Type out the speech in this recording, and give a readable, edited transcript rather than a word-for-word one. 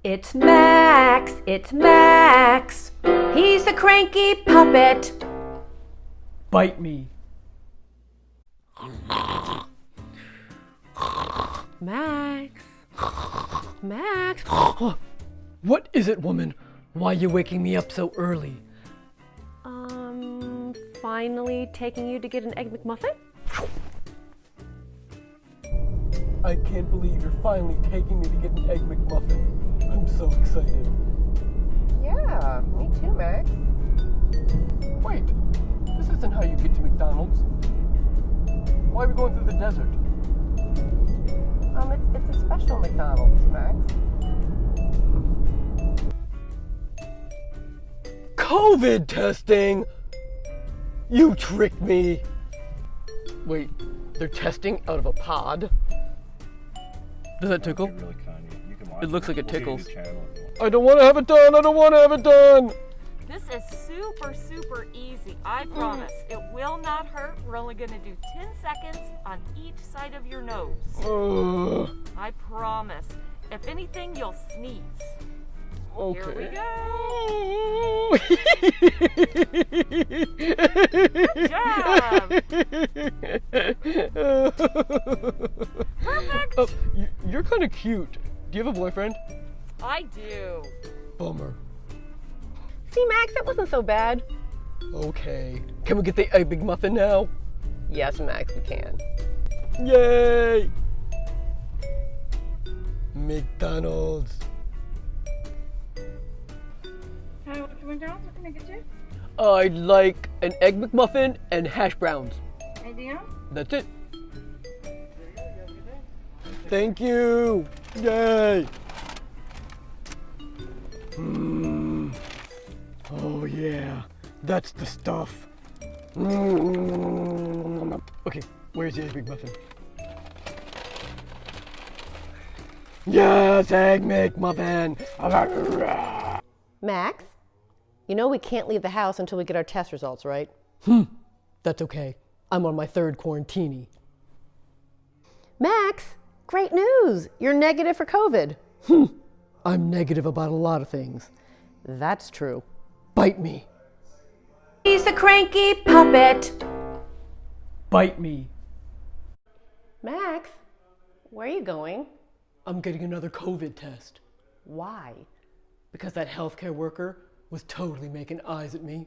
It's Max, it's Max. He's the cranky puppet. Bite me. Max. Max. What is it, woman? Why are you waking me up so early? Finally taking you to get an Egg McMuffin? I can't believe you're finally taking me to get an Egg McMuffin. I'm so excited. Yeah, me too, Max. Wait, this isn't how you get to McDonald's. Why are we going through the desert? It's a special McDonald's, Max. COVID testing? You tricked me. Wait, they're testing out of a pod? Does that tickle? Really kind of, you can watch It looks like it We'll give you tickles. the channel if you want. I don't want to have it done. I don't want to have it done. This is super easy, I promise. It will not hurt. We're only gonna do 10 seconds on each side of your nose. I promise. If anything, you'll sneeze. Okay. Here we go. Good job. Perfect. Oh, you're kind of cute. Do you have a boyfriend? I do. Bummer. See, Max, that wasn't so bad. Okay. Can we get the Egg McMuffin now? Yes, Max, we can. Yay! McDonald's. Hi, welcome to McDonald's. What can I get you? I'd like an Egg McMuffin and hash browns. Anything else? That's it. Thank you. Yay. Oh yeah, that's the stuff. Okay, where's the Egg McMuffin? Yes, Egg McMuffin. Max, you know we can't leave the house until we get our test results, right? That's okay. I'm on my third quarantini. Max, great news. You're negative for COVID. I'm negative about a lot of things. That's true. Bite me. He's the cranky puppet. Bite me. Max, where are you going? I'm getting another COVID test Why? because that healthcare worker was totally making eyes at me.